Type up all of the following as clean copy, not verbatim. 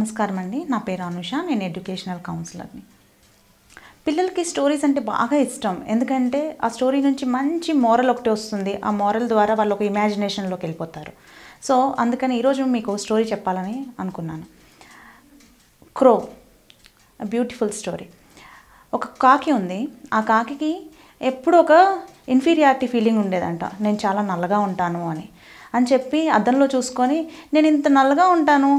నమస్కారం అండి. నా పేరు అనుష. నేను ఎడ్యుకేషనల్ కౌన్సిలర్ని. పిల్లలకి స్టోరీస్ అంటే బాగా ఇష్టం. ఎందుకంటే ఆ స్టోరీ నుంచి మంచి మోరల్ ఒకటి వస్తుంది. ఆ మోరల్ ద్వారా వాళ్ళు ఒక ఇమాజినేషన్లోకి వెళ్ళిపోతారు. సో అందుకని ఈరోజు మీకు స్టోరీ చెప్పాలని అనుకున్నాను. క్రో, బ్యూటిఫుల్ స్టోరీ. ఒక కాకి ఉంది. ఆ కాకికి ఎప్పుడు ఒక ఇన్ఫీరియారిటీ ఫీలింగ్ ఉండేదంట. నేను చాలా నల్లగా ఉంటాను అని చెప్పి అద్దంలో చూసుకొని, నేను ఇంత నల్లగా ఉంటాను,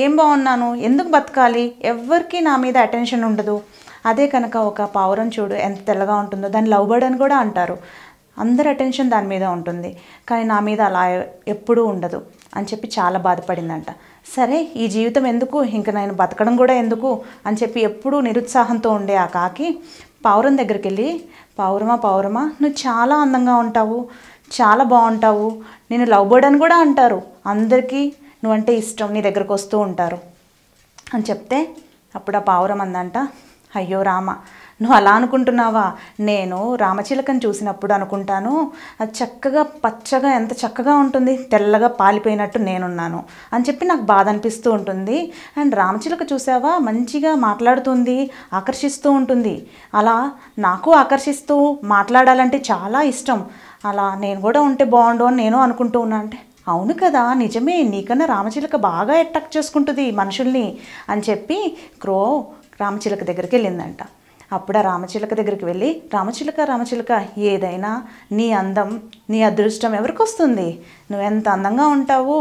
ఏం బాగున్నాను, ఎందుకు బతకాలి, ఎవ్వరికి నా మీద అటెన్షన్ ఉండదు. అదే కనుక ఒక పావురం చూడు ఎంత తెల్లగా ఉంటుందో, దాన్ని లవ్ బర్డ్ అని కూడా అంటారు. అందరి అటెన్షన్ దాని మీద ఉంటుంది, కానీ నా మీద అలా ఎప్పుడూ ఉండదు అని చెప్పి చాలా బాధపడిందంట. సరే, ఈ జీవితం ఎందుకు, ఇంకా నేను బతకడం కూడా ఎందుకు అని చెప్పి ఎప్పుడూ నిరుత్సాహంతో ఉండే ఆ కాకి పావురం దగ్గరికి వెళ్ళి, పావురమా నువ్వు చాలా అందంగా ఉంటావు, చాలా బాగుంటావు, నేను లవ్ బర్డ్ అని కూడా అంటారు, అందరికీ నువ్వంటే ఇష్టం, నీ దగ్గరకు వస్తూ ఉంటారు అని చెప్తే, అప్పుడు ఆ పావురం అందంట, అయ్యో రామ, నువ్వు అలా అనుకుంటున్నావా? నేను రామచిలకని చూసినప్పుడు అనుకుంటాను, అది చక్కగా పచ్చగా ఎంత చక్కగా ఉంటుంది, తెల్లగా పాలిపోయినట్టు నేనున్నాను అని చెప్పి నాకు బాధ అనిపిస్తూ ఉంటుంది. అండ్ రామచిలక చూసావా, మంచిగా మాట్లాడుతుంది, ఆకర్షిస్తూ ఉంటుంది, అలా నాకు ఆకర్షిస్తూ మాట్లాడాలంటే చాలా ఇష్టం, అలా నేను కూడా ఉంటే బాగుండు అని నేను అనుకుంటూ ఉన్నా. అంటే అవును కదా, నిజమే, నీకన్నా రామచిలక బాగా అట్రాక్ట్ చేసుకుంటుంది మనుషుల్ని అని చెప్పి క్రో రామచిలక దగ్గరికి వెళ్ళిందంట. అప్పుడు ఆ రామచిలక దగ్గరికి వెళ్ళి, రామచిలక ఏదైనా నీ అందం, నీ అదృష్టం ఎవరికి వస్తుంది? నువ్వెంత అందంగా ఉంటావు,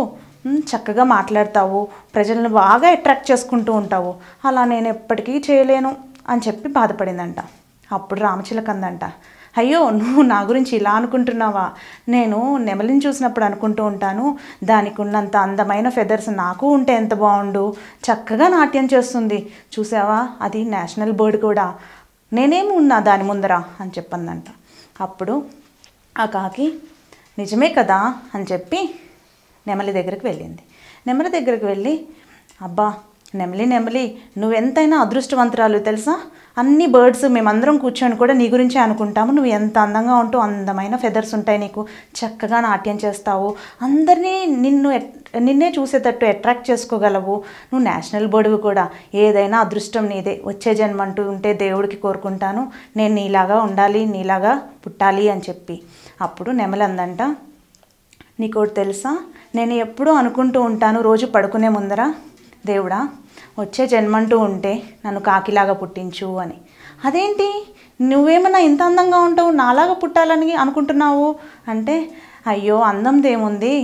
చక్కగా మాట్లాడతావు, ప్రజలను బాగా అట్రాక్ట్ చేసుకుంటూ ఉంటావు, అలా నేను ఎప్పటికీ చేయలేను అని చెప్పి బాధపడిందంట. అప్పుడు రామచిలక అందంట, అయ్యో నువ్వు నా గురించి ఇలా అనుకుంటున్నావా? నేను నెమలిని చూసినప్పుడు అనుకుంటూ ఉంటాను, దానికి ఉన్నంత అందమైన ఫెదర్స్ నాకు ఉంటే ఎంత బాగుండు, చక్కగా నాట్యం చేస్తుంది, చూసావా అది నేషనల్ బర్డ్ కూడా, నేనేమి ఉన్నా దాని ముందర అని చెప్పందంట. అప్పుడు ఆ కాకి నిజమే కదా అని చెప్పి నెమలి దగ్గరికి వెళ్ళింది. నెమలి దగ్గరికి వెళ్ళి, అబ్బా నెమలి నువ్వెంతైనా అదృష్టవంతురాలు తెలుసా, అన్ని బర్డ్స్ మేమందరం కూర్చొని కూడా నీ గురించే అనుకుంటాము, నువ్వు ఎంత అందంగా ఉంటావు, అందమైన ఫెదర్స్ ఉంటాయి నీకు, చక్కగా నాట్యం చేస్తావు, అందరినీ నిన్నే చూసేటట్టు అట్రాక్ట్ చేసుకోగలవు, నువ్వు నేషనల్ బర్డ్వి కూడా, ఏదైనా అదృష్టం నీదే, వచ్చే జన్మంటూ ఉంటే దేవుడికి కోరుకుంటాను, నేను నీలాగా ఉండాలి, నీలాగా పుట్టాలి అని చెప్పి. అప్పుడు నెమలి అందంట, నీకోటి తెలుసా, నేను ఎప్పుడూ అనుకుంటూ ఉంటాను రోజు పడుకునే ముందర, దేవుడా వచ్చే జన్మంటూ ఉంటే నన్ను కాకిలాగా పుట్టించు అని. అదేంటి, నువ్వేమన్నా ఇంత అందంగా ఉంటావు, నాలాగా పుట్టాలని అనుకుంటున్నావు అంటే, అయ్యో అందందేముంది,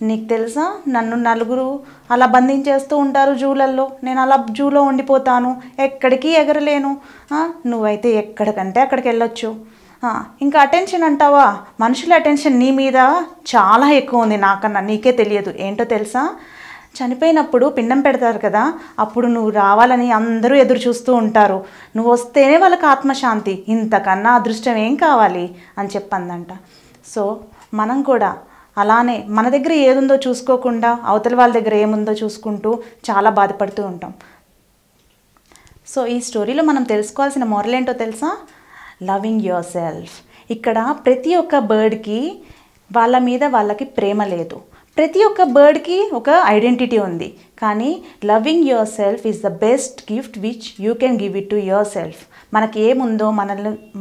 నీకు తెలుసా నన్ను నలుగురు అలా బంధించేస్తూ ఉంటారు జూలల్లో, నేను అలా జూలో ఉండిపోతాను, ఎక్కడికి ఎగరలేను, నువ్వైతే ఎక్కడికంటే అక్కడికి వెళ్ళొచ్చు. ఇంకా అటెన్షన్ అంటావా, మనుషుల అటెన్షన్ నీ మీద చాలా ఎక్కువ ఉంది నాకన్నా, నీకే తెలియదు. ఏంటో తెలుసా, చనిపోయినప్పుడు పిండం పెడతారు కదా, అప్పుడు నువ్వు రావాలని అందరూ ఎదురు చూస్తూ ఉంటారు, నువ్వు వస్తేనే వాళ్ళకి ఆత్మశాంతి, ఇంతకన్నా అదృష్టం ఏం కావాలి అని చెప్పందంట. సో మనం కూడా అలానే మన దగ్గర ఏదుందో చూసుకోకుండా అవతల వాళ్ళ దగ్గర ఏముందో చూసుకుంటూ చాలా బాధపడుతూ ఉంటాం. సో ఈ స్టోరీలో మనం తెలుసుకోవాల్సిన మోరల్ ఏంటో తెలుసా, లవింగ్ యువర్ సెల్ఫ్. ఇక్కడ ప్రతి ఒక్క బర్డ్కి వాళ్ళ మీద వాళ్ళకి ప్రేమ లేదు, ప్రతి ఒక్క బర్డ్కి ఒక ఐడెంటిటీ ఉంది, కానీ loving your self is the best gift which you can give it to your self. మనకి ఏముందో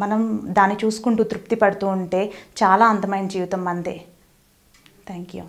మనం దాన్ని చూసుకుంటూ తృప్తి పడుతూ ఉంటే చాలా అందమైన జీవితం మనదే. Thank you.